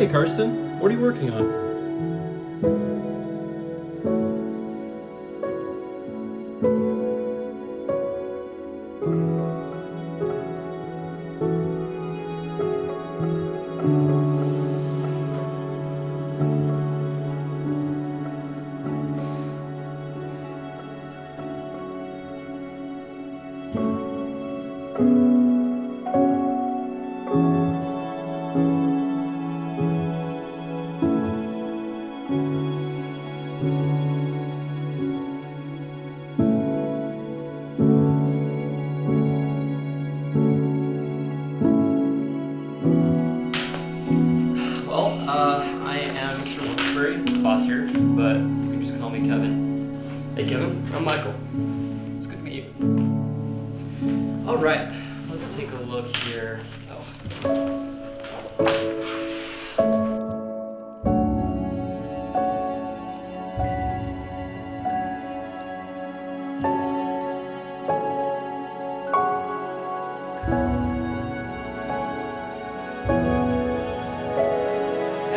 Hey Karsten, what are you working on? I am Mr. Wilkesbury, boss here, but you can just call me Kevin. Hey Kevin, I'm Michael. It's good to meet you. Alright, let's take a look here.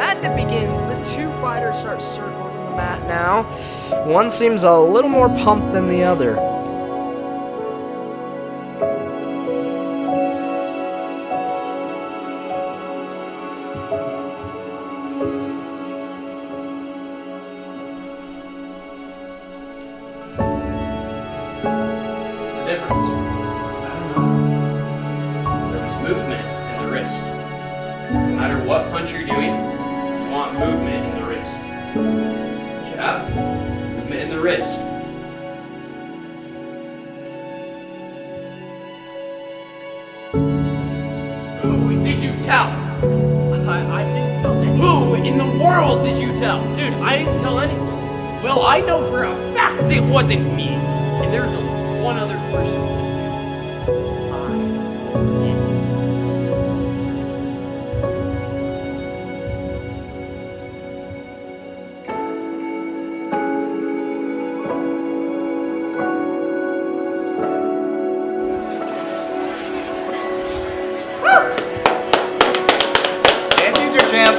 And it begins. The two fighters start circling the mat now. One seems a little more pumped than the other. What's the difference? I don't know. There's movement in the wrist. No matter what punch you're doing, you want movement in the wrist. Jab, movement in the wrist. Who did you tell? I didn't tell anyone. Who in the world did you tell? Dude, I didn't tell anyone. Well, I know for a fact it wasn't me. And there's one other person. I didn't. And future champ.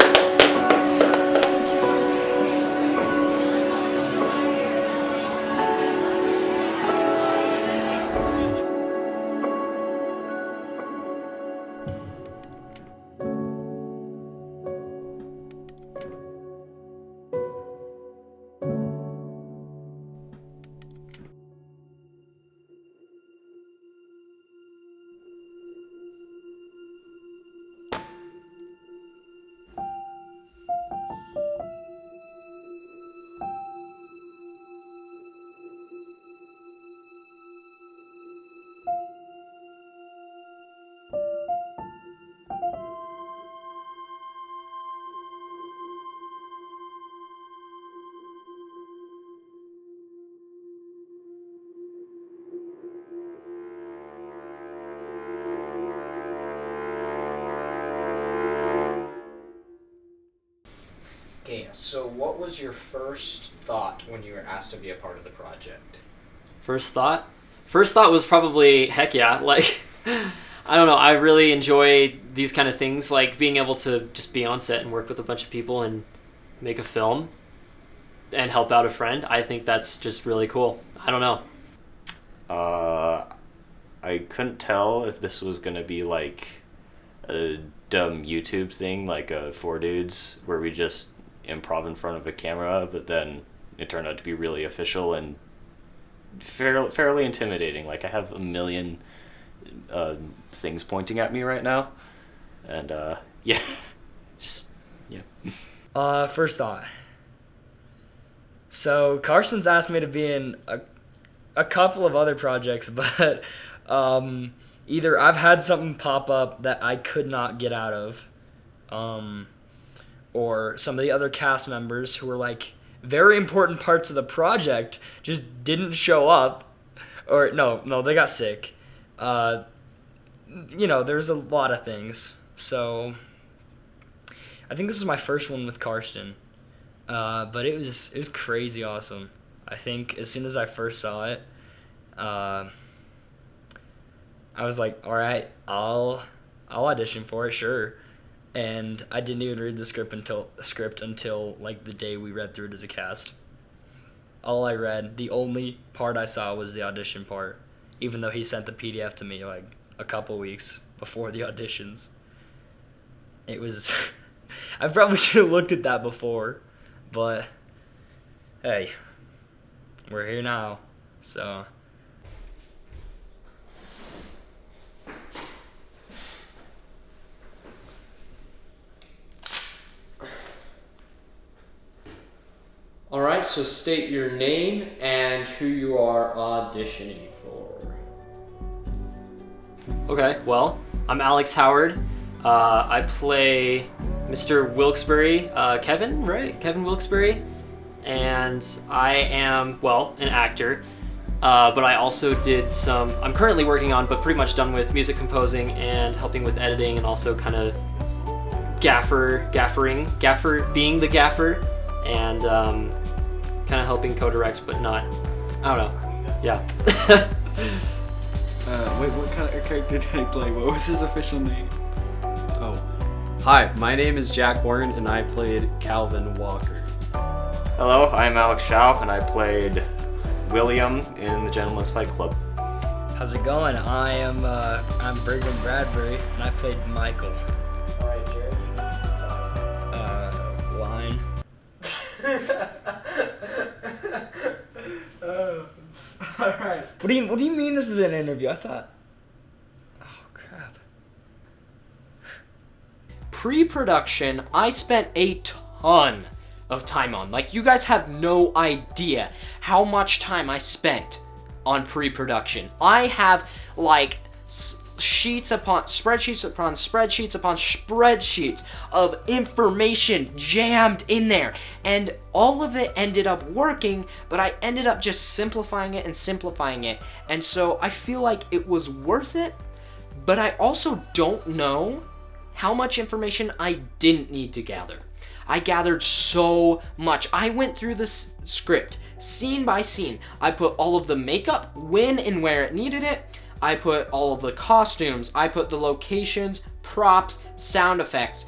Okay, so what was your first thought when you were asked to be a part of the project? First thought was probably heck yeah. Like, I don't know, I really enjoy these kind of things, like being able to just be on set and work with a bunch of people and make a film and help out a friend. I think that's just really cool. I don't know. I couldn't tell if this was gonna be like a dumb YouTube thing, like four dudes where we just improv in front of a camera, but then it turned out to be really official and fairly intimidating. Like, I have a million things pointing at me right now, and yeah, just yeah. First thought. So Carson's asked me to be in a couple of other projects, but either I've had something pop up that I could not get out of, or some of the other cast members who were like very important parts of the project just didn't show up, or no, they got sick. There's a lot of things. So I think this is my first one with Karsten. But it was crazy awesome. I think as soon as I first saw it, I was like, all right, I'll audition for it, sure. and I didn't even read the script until like the day we read through it as a cast. All I read, the only part I saw was the audition part, even though he sent the PDF to me like a couple weeks before the auditions. It was I probably should have looked at that before, but hey, we're here now, so. Alright, so state your name and who you are auditioning for. Okay, well, I'm Alex Howard. I play Mr. Wilkesbury, Kevin, right? Kevin Wilkesbury. And I am, well, an actor. But I also did I'm currently working on, but pretty much done with music composing and helping with editing and also kind of gaffer, being the gaffer. And kind of helping co-direct, but not, I don't know. Yeah. Wait, what kind of character did I play? What was his official name? Oh. Hi, my name is Jack Warren, and I played Calvin Walker. Hello, I'm Alex Schauf, and I played William in the Gentleman's Fight Club. How's it going? I'm Brigham Bradbury, and I played Michael. Alright, Jared. Line. Alright. What do you mean this is an interview? I thought. Oh crap. Pre-production, I spent a ton of time on. Like, you guys have no idea how much time I spent on pre-production. I have, like, spreadsheets upon spreadsheets of information jammed in there, and all of it ended up working, but I ended up just simplifying it, and so I feel like it was worth it, but I also don't know how much information I didn't need to gather. I gathered so much. I went through this script scene by scene. I put all of the makeup when and where it needed it. I put all of the costumes, I put the locations, props, sound effects,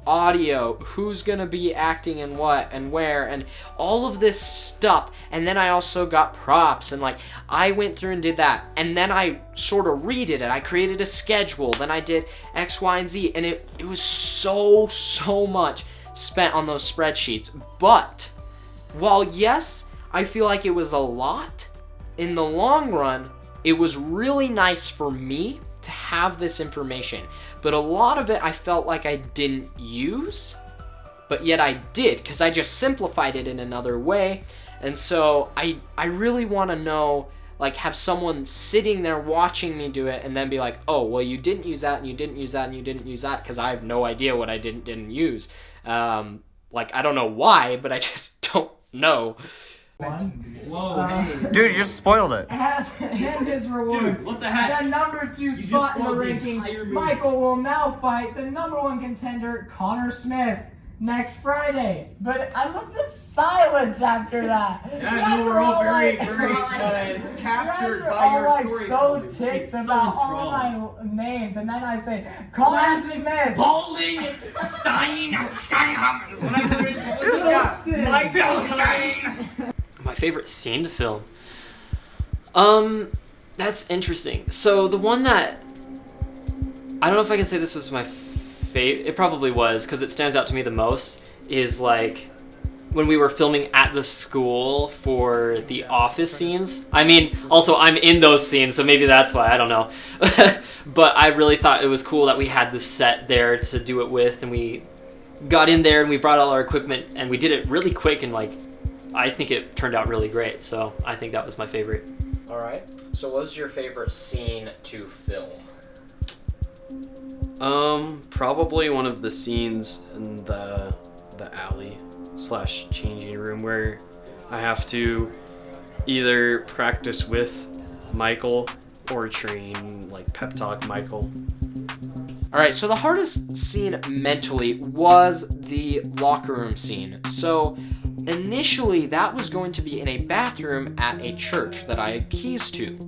audio, who's gonna be acting and what and where, and all of this stuff. And then I also got props, and like, I went through and did that. And then I sort of redid it. I created a schedule, then I did X, Y, and Z, and it was so much spent on those spreadsheets. But while yes, I feel like it was a lot, in the long run, it was really nice for me to have this information, but a lot of it I felt like I didn't use, but yet I did, because I just simplified it in another way. And so I really want to know, like, have someone sitting there watching me do it and then be like, oh, well, you didn't use that, and you didn't use that, and you didn't use that, because I have no idea what I didn't use. Like, I don't know why, but I just don't know. Whoa, hey. Dude, you just spoiled it. And his reward. Dude, what the heck? The number 2 just spot in the spoiled the entire rankings. movie. Michael will now fight the number 1 contender, Connor Smith, next Friday. But I love the silence after that. Yeah, You guys no, we're are all very, like, captured you guys are by all your like storytelling. so ticked It's so about all enthralling. my names, and then I say Connor Smith. Balding Steinhammer. Whatever it is. Philston. Michael Stein. My favorite scene to film. That's interesting. So the one that, I don't know if I can say this was my favorite. It probably was, because it stands out to me the most, is like when we were filming at the school for the office scenes. I mean, also I'm in those scenes, so maybe that's why, I don't know. But I really thought it was cool that we had this set there to do it with, and we got in there and we brought all our equipment and we did it really quick, and like, I think it turned out really great, so I think that was my favorite. Alright, so what was your favorite scene to film? Probably one of the scenes in the alley / changing room where I have to either practice with Michael or train, like, pep talk Michael. Alright, so the hardest scene mentally was the locker room scene. So initially, that was going to be in a bathroom at a church that I had keys to.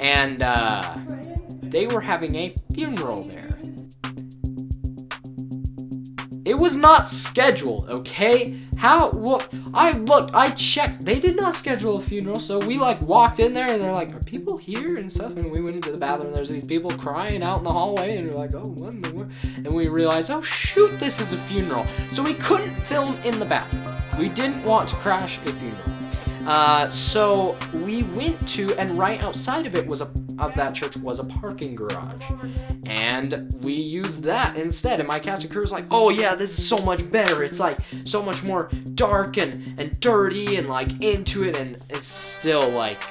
And they were having a funeral there. It was not scheduled, okay? How, what, I looked, I checked, they did not schedule a funeral, so we like walked in there and they're like, are people here and stuff? And we went into the bathroom and there's these people crying out in the hallway and we're like, oh, what in the world? And we realized, oh shoot, this is a funeral. So we couldn't film in the bathroom. We didn't want to crash a funeral. So we went to, and right outside of it of that church was a parking garage. And we used that instead. And my cast and crew was like, oh yeah, this is so much better. It's like so much more dark and dirty and like into it. And it's still like,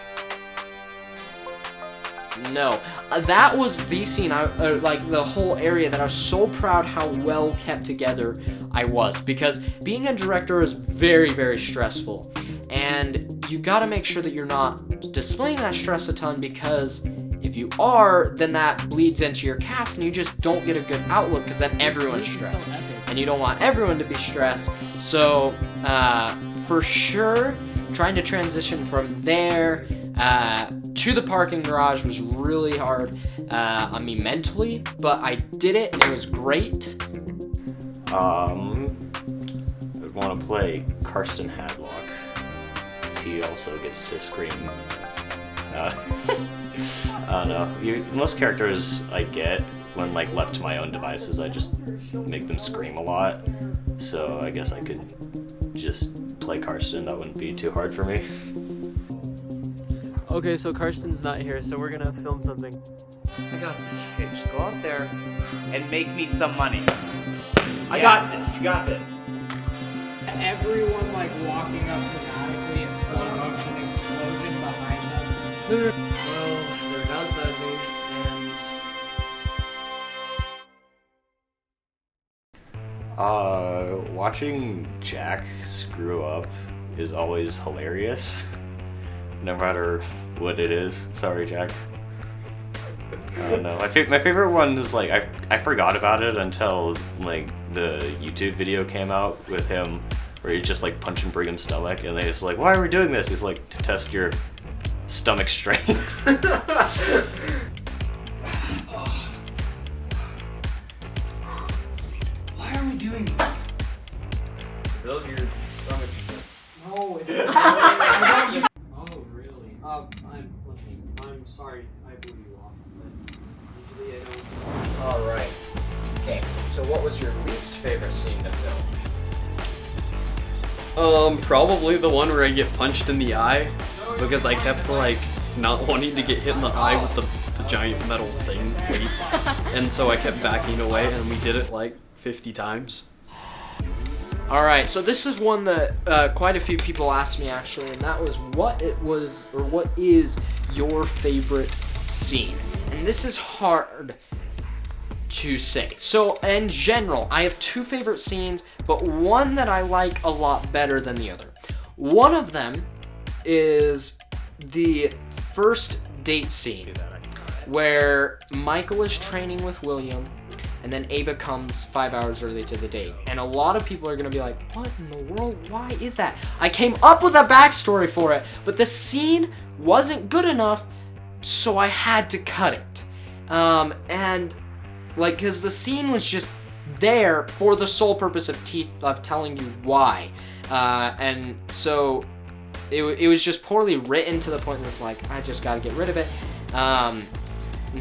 no. That was the scene, like the whole area that I was so proud how well kept together I was. Because being a director is very, very stressful. And you gotta make sure that you're not displaying that stress a ton, because if you are, then that bleeds into your cast and you just don't get a good outlook, because then everyone's stressed. And you don't want everyone to be stressed. So, for sure, trying to transition from there to the parking garage was really hard on me mentally, but I did it and it was great. I would want to play Karsten Hadlock. He also gets to scream. I don't know. Most characters I get, when like left to my own devices, I just make them scream a lot. So I guess I could just play Karsten. That wouldn't be too hard for me. Okay, so Karsten's not here, so we're gonna film something. I got this. Hey, just go out there and make me some money. I got this. You got this. Everyone like walking up dramatically in slow motion explosion behind us. Well, they're downsizing, and Watching Jack screw up is always hilarious. No matter what it is. Sorry, Jack. I don't know. My favorite one is like, I forgot about it until like the YouTube video came out with him where he's just like punching Brigham's stomach, and they just like, why are we doing this? He's like, to test your stomach strength. Why are we doing this? Build your stomach. No, it's oh really? I'm sorry, I blew you off, but usually I don't. Alright. Okay, so what was your least favorite scene to film? Probably the one where I get punched in the eye, because I kept like not wanting to get hit in the eye with the giant metal thing, and so I kept backing away, and we did it like 50 times. Alright, so this is one that quite a few people asked me actually, and that was what is your favorite scene? And this is hard to say. So in general, I have two favorite scenes, but one that I like a lot better than the other. One of them is the first date scene where Michael is training with William, and then Ava comes 5 hours early to the date. And a lot of people are gonna be like, what in the world? Why is that? I came up with a backstory for it, but the scene wasn't good enough, so I had to cut it. And like, cause the scene was just there for the sole purpose of telling you why. And so it was just poorly written to the point that it's like, I just gotta get rid of it. And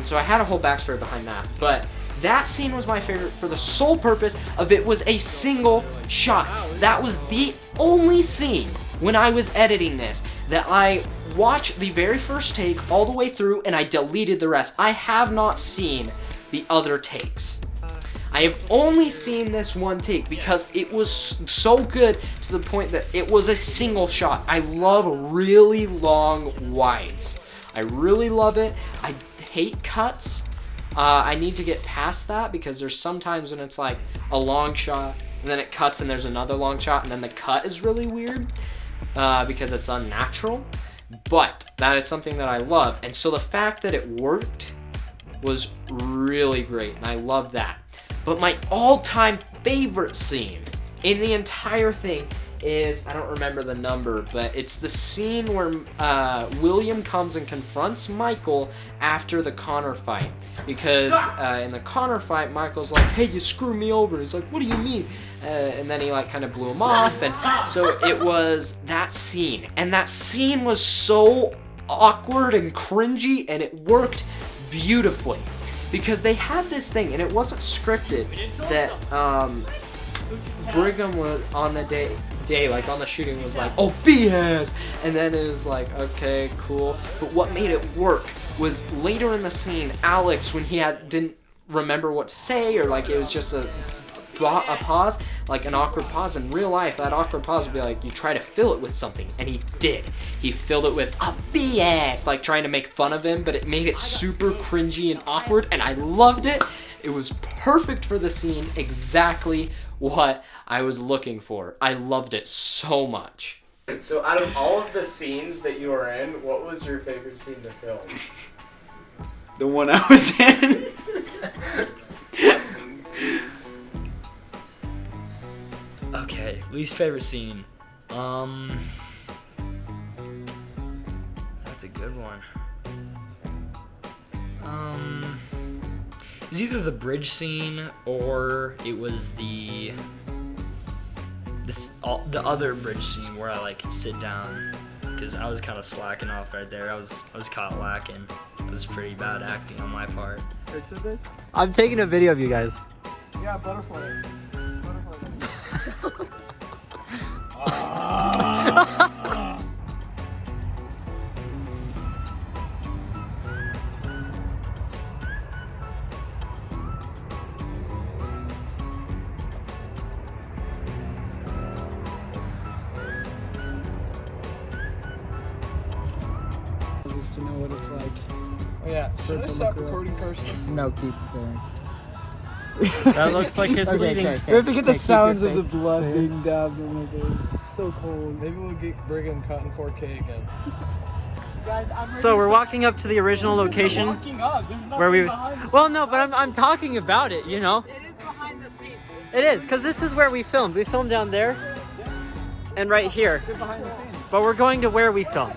so I had a whole backstory behind that, but that scene was my favorite for the sole purpose of it was a single shot. That was the only scene when I was editing this that I watched the very first take all the way through and I deleted the rest. I have not seen the other takes. I have only seen this one take because it was so good to the point that it was a single shot. I love really long wides. I really love it. I hate cuts. I need to get past that because there's sometimes when it's like a long shot and then it cuts and there's another long shot and then the cut is really weird because it's unnatural. But that is something that I love. And so the fact that it worked was really great and I love that. But my all-time favorite scene in the entire thing is, I don't remember the number, but it's the scene where William comes and confronts Michael after the Connor fight. Because in the Connor fight, Michael's like, hey, you screwed me over. He's like, what do you mean? And then he like kind of blew him off. And so it was that scene. And that scene was so awkward and cringy, and it worked beautifully. Because they had this thing, and it wasn't scripted, that Brigham was on the day, like on the shooting, was like, oh, BS! And then it was like, okay, cool. But what made it work was later in the scene, Alex, when he didn't remember what to say, or like it was just a pause, like an awkward pause. In real life, that awkward pause would be like, you try to fill it with something, and he did. He filled it with a BS, like trying to make fun of him, but it made it super cringy and awkward, and I loved it. It was perfect for the scene, exactly what I was looking for. I loved it so much. So out of all of the scenes that you were in, what was your favorite scene to film? The one I was in. Okay, least favorite scene. That's a good one. It was either the bridge scene or it was the other bridge scene where I like sit down, because I was kind of slacking off right there. I was caught lacking. It was pretty bad acting on my part. I'm taking a video of you guys. Yeah, butterfly. Just to know what it's like. Oh yeah. Should I stop recording, Karsten? No, keep going. That looks like his bleeding. We have to get the sounds of the blood being dabbed in my face. It's so cold. Maybe we'll get Brigham caught in 4K again. So we're walking up to the original location where we. Well, no, but I'm talking about it. You know. It is behind the scenes. It is, because this is where we filmed. We filmed down there and right here. Good behind the scenes. But we're going to where we filmed.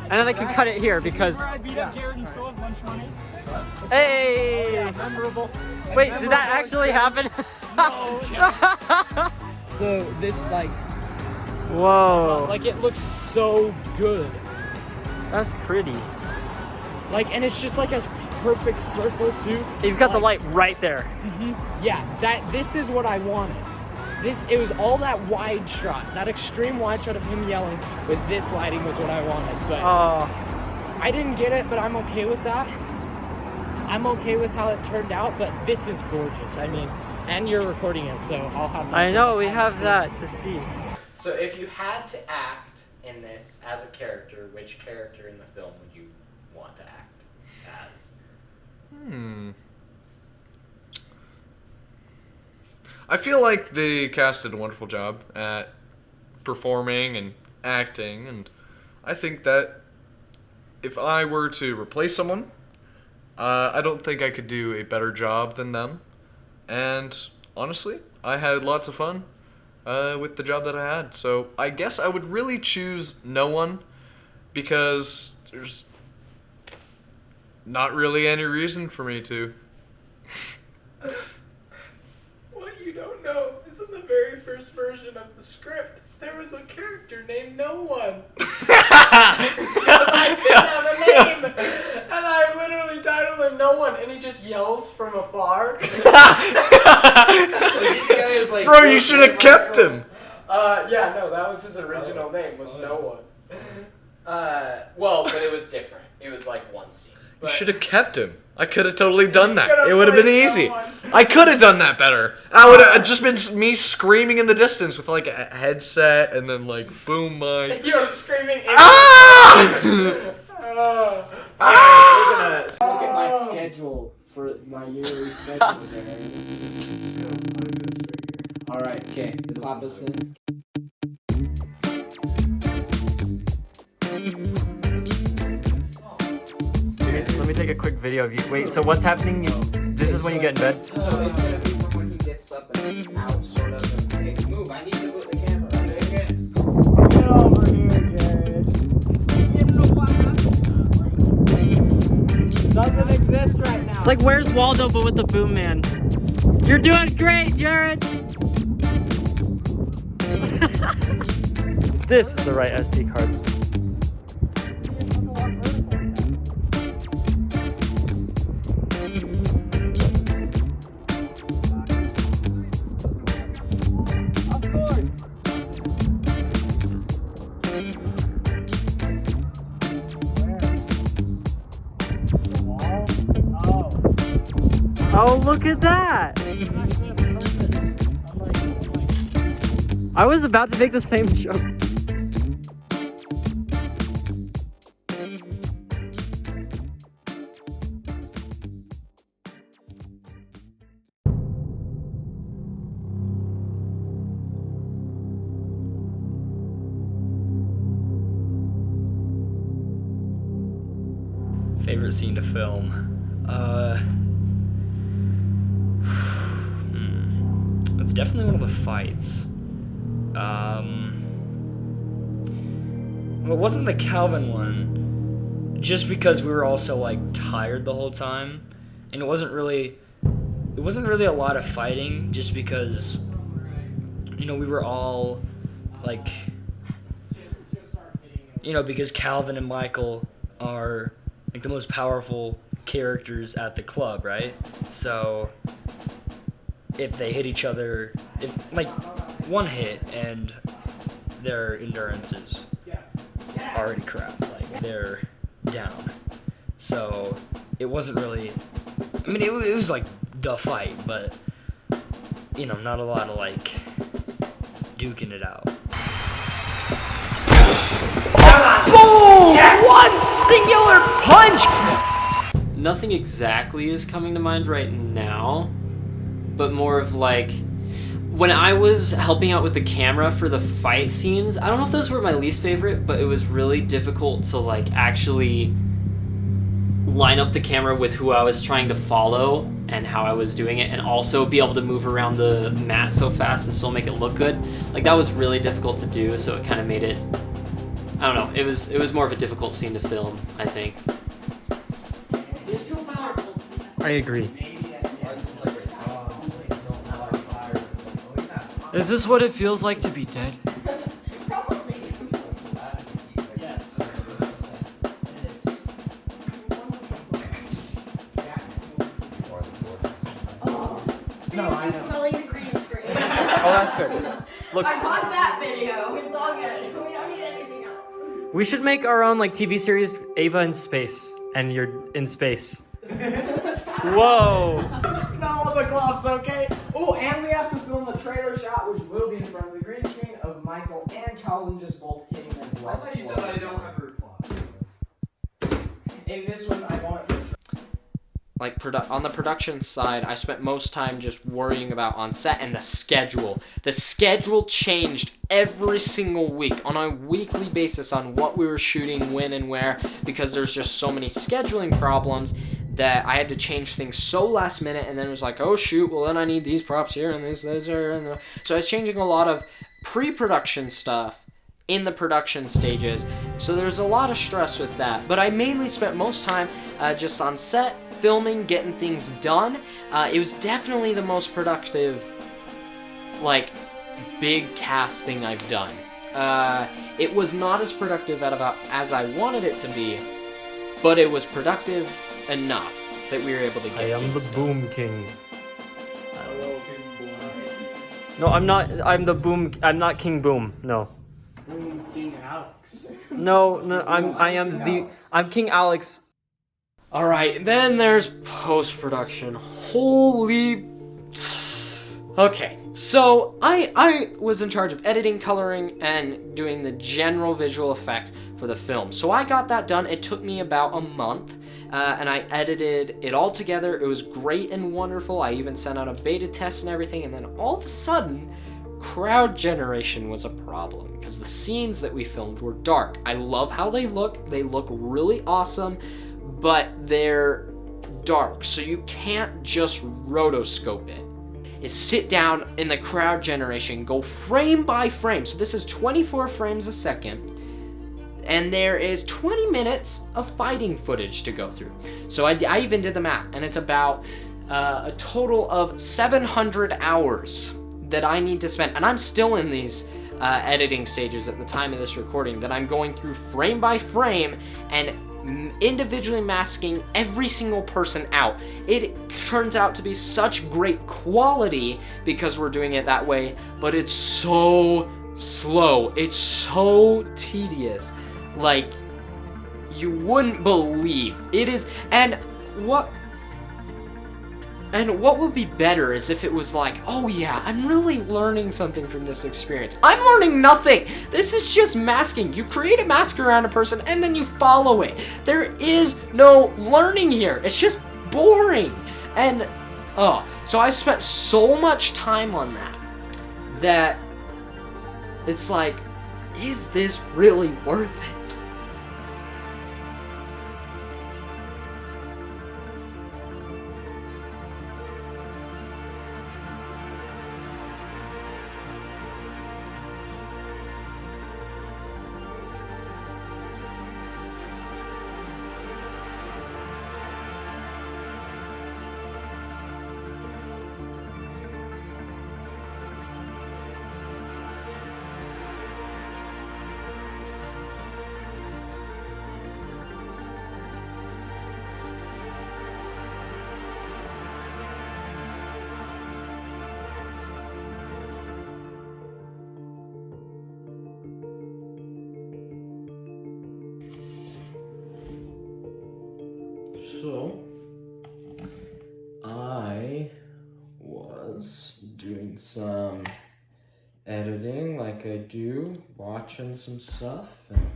And then I can cut it here because. Hey! Memorable. Wait, did that actually happen? So this Whoa. like it looks so good. That's pretty. Like, and it's just like a perfect circle too. You've got the light right there. Yeah, this is what I wanted. It was all that wide shot, that extreme wide shot of him yelling with this lighting was what I wanted. But I didn't get it, but I'm okay with that. I'm okay with how it turned out, but this is gorgeous. I mean, and you're recording it, so I'll have that. I know, we have that to see. So if you had to act in this as a character, which character in the film would you want to act as? I feel like the cast did a wonderful job at performing and acting, and I think that if I were to replace someone, I don't think I could do a better job than them. And honestly, I had lots of fun with the job that I had. So I guess I would really choose no one, because there's not really any reason for me to. What you don't know is in the very first version of the script, there was a character named No One. Because I didn't have a name. And I literally titled him No One, and he just yells from afar. Bro, you should have kept him. Yeah, no, that was his original name, was No One. Well, but it was different. It was like one scene. You should have kept him. I could have totally done that. It would have been easy. I could have done that better. I would have just been me screaming in the distance with like a headset and then like boom mic. You're screaming. Ah! Look at my schedule for my yearly schedule there. Alright, okay. Clap us in. Let me take a quick video of you. Wait, so what's happening? This is when you get in bed? So it's gonna be when he gets up and out, sort of. And, hey, move, I need to move the camera. Okay. It's like Where's Waldo but with the Boom Man. You're doing great, Jared! This is the right SD card. Oh, look at that! I was about to make the same joke. Favorite scene to film? It's definitely one of the fights. Well, it wasn't the Calvin one, just because we were all so like tired the whole time, and it wasn't really a lot of fighting, just because, you know, we were all like, you know, because Calvin and Michael are like the most powerful characters at the club, right? So if they hit each other, if like one hit and their endurance is already crap, like they're down. So it wasn't really, I mean, it was like the fight, but you know, not a lot of like duking it out. Boom! Yes! One singular punch! Nothing exactly is coming to mind right now, but more of like, when I was helping out with the camera for the fight scenes, I don't know if those were my least favorite, but it was really difficult to like actually line up the camera with who I was trying to follow and how I was doing it, and also be able to move around the mat so fast and still make it look good. Like, that was really difficult to do, so it kind of made it, I don't know, it was more of a difficult scene to film, I think. I agree. Is this what it feels like to be dead? Probably. Yes. Oh, No, I I'm know. smelling the green screen. Oh, that's good. Look, I got that video. It's all good. We don't need anything else. we should make our own like TV series, Ava in Space, and you're in space. Whoa! Smell of the gloves, okay? Oh, and we have to film a trailer shot, which will be in front of the green screen of Michael and Calvin just both hitting their gloves. I thought you said I don't have a clock. In this one, I want it for Like on the production side, I spent most time just worrying about on set and the schedule. The schedule changed every single week on a weekly basis on what we were shooting, when and where, because there's just so many scheduling problems that I had to change things so last minute, and then it was like, oh shoot, well then I need these props here and this here, and so I was changing a lot of pre-production stuff in the production stages, so there's a lot of stress with that. But I mainly spent most time just on set, filming, getting things done. It was definitely the most productive, like, big cast thing I've done. It was not as productive as I wanted it to be, but it was productive enough that we were able to get I am the things done. Boom King. No, I'm not. I'm the Boom. I'm not King Boom. No. Boom King Alex. No. I'm King Alex. All right, then there's post-production. Holy. Okay, so I was in charge of editing, coloring, and doing the general visual effects for the film. So I got that done. It took me about a month, and I edited it all together. It was great and wonderful. I even sent out a beta test and everything, and then all of a sudden, crowd generation was a problem because the scenes that we filmed were dark. I love how they look. They look really awesome, but they're dark, so you can't just rotoscope it. Is sit down in the crowd generation, go frame by frame. So this is 24 frames a second. and there is 20 minutes of fighting footage to go through. So I even did the math, and it's about a total of 700 hours that I need to spend, and I'm still in these editing stages at the time of this recording, that I'm going through frame by frame and individually masking every single person out. It turns out to be such great quality because we're doing it that way, but it's so slow. It's so tedious. Like, you wouldn't believe. It is, and what would be better is if it was like, oh yeah, I'm really learning something from this experience. I'm learning nothing. This is just masking. You create a mask around a person and then you follow it. There is no learning here. It's just boring. And, so I spent so much time on that it's like, is this really worth it? So, I was doing some editing like I do, watching some stuff and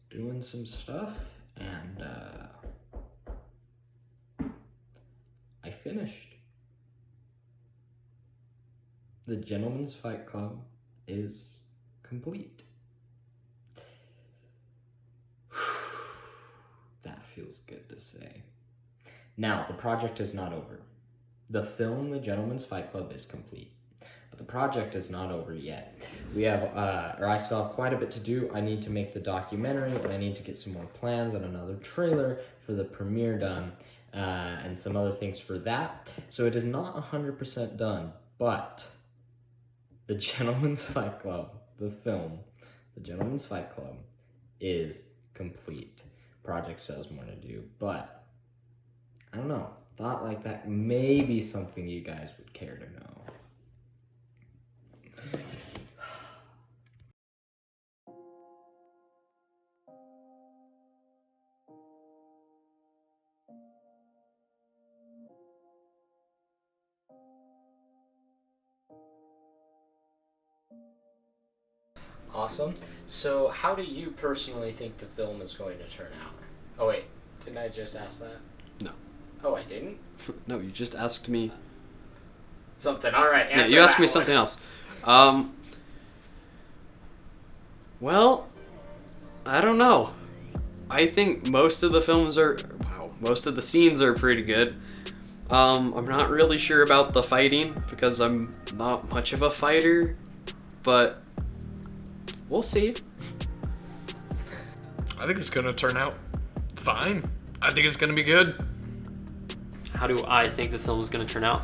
doing some stuff, and I finished. The Gentleman's Fight Club is complete. That feels good to say. Now, the project is not over. The film, The Gentleman's Fight Club, is complete. But the project is not over yet. We have, I still have quite a bit to do. I need to make the documentary, and I need to get some more plans and another trailer for the premiere done, and some other things for that. So it is not 100% done, but The Gentleman's Fight Club, the film, The Gentleman's Fight Club, is complete. Project still has more to do, but I don't know. Thought like that may be something you guys would care to know. Awesome. So how do you personally think the film is going to turn out? Oh wait, didn't I just ask that? No. Oh, I didn't? No, you just asked me something. All right, yeah, you asked me something else. Well, I don't know. I think most of the scenes are pretty good. I'm not really sure about the fighting because I'm not much of a fighter, but we'll see. I think it's gonna turn out fine. I think it's gonna be good. How do I think the film is going to turn out?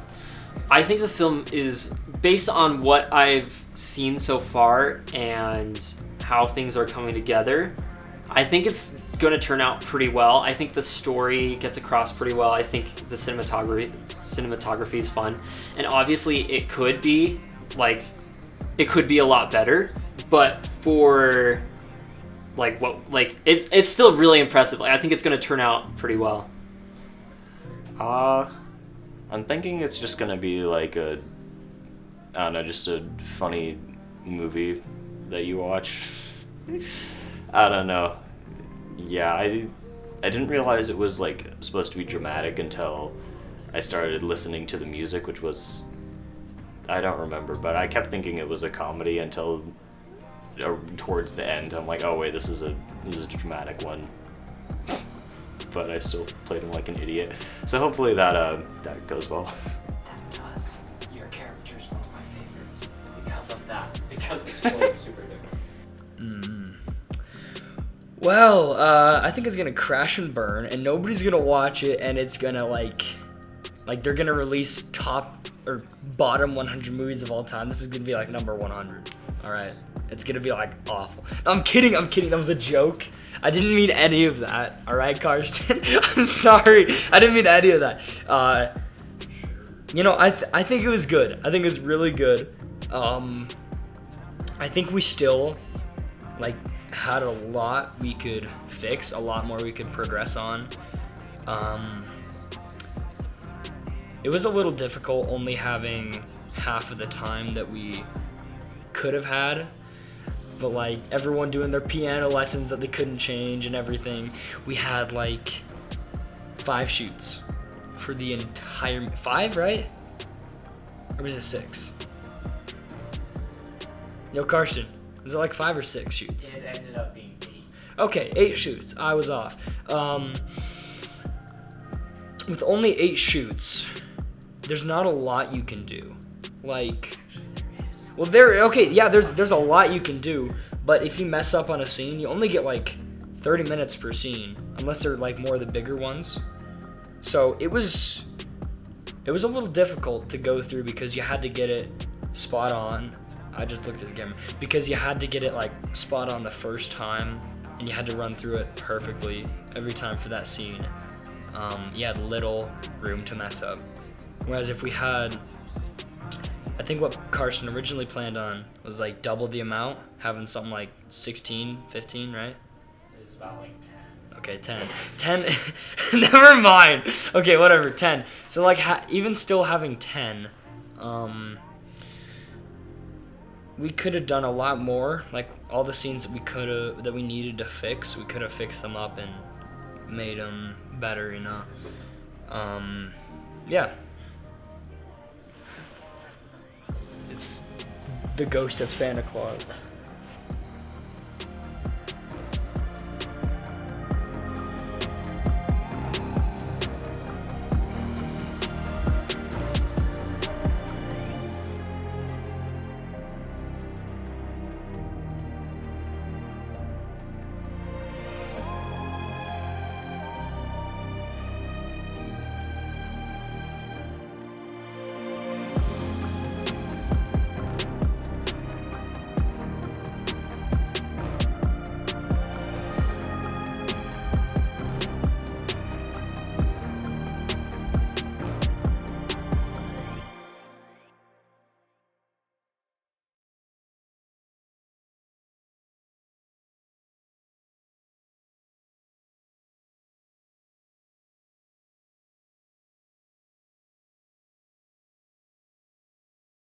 I think the film is, based on what I've seen so far and how things are coming together, I think it's going to turn out pretty well. I think the story gets across pretty well. I think the cinematography is fun. And obviously it could be a lot better, but for it's still really impressive. I think it's going to turn out pretty well. I'm thinking it's just gonna be like just a funny movie that you watch. I don't know. Yeah, I didn't realize it was like supposed to be dramatic until I started listening to the music, which was, I don't remember, but I kept thinking it was a comedy until towards the end. I'm like, oh wait, this is a dramatic one. But I still played him like an idiot. So hopefully that goes well. That does. Your character is one of my favorites because of that. Because it's played super different. Well, I think it's gonna crash and burn, and nobody's gonna watch it, and it's gonna like they're gonna release top or bottom 100 movies of all time. This is gonna be like number 100. All right, it's gonna be like awful. No, I'm kidding. That was a joke. I didn't mean any of that. All right, Karsten. I'm sorry. I didn't mean any of that. You know, I think it was good. I think it was really good. I think we still like had a lot we could fix, a lot more we could progress on. It was a little difficult only having half of the time that we could have had, but like everyone doing their piano lessons that they couldn't change and everything. We had like 5 shoots for the entire 5, right? Or was it 6? Yo, Karsten, is it like 5 or 6 shoots? It ended up being 8. Okay, 8 shoots. I was off. With only 8 shoots, there's not a lot you can do. Like, well, there's a lot you can do, but if you mess up on a scene, you only get like 30 minutes per scene, unless they're like more of the bigger ones. So it was a little difficult to go through because you had to get it spot on. I just looked at the camera. Because you had to get it like spot on the first time, and you had to run through it perfectly every time for that scene. You had little room to mess up. Whereas if we had, I think what Karsten originally planned on was like double the amount, having something like 16, 15, right? It was about like 10. Okay, 10. 10, never mind. Okay, whatever, 10. So like even still having 10, we could have done a lot more. Like all the scenes that we needed to fix, we could have fixed them up and made them better, you know. Yeah. It's the ghost of Santa Claus.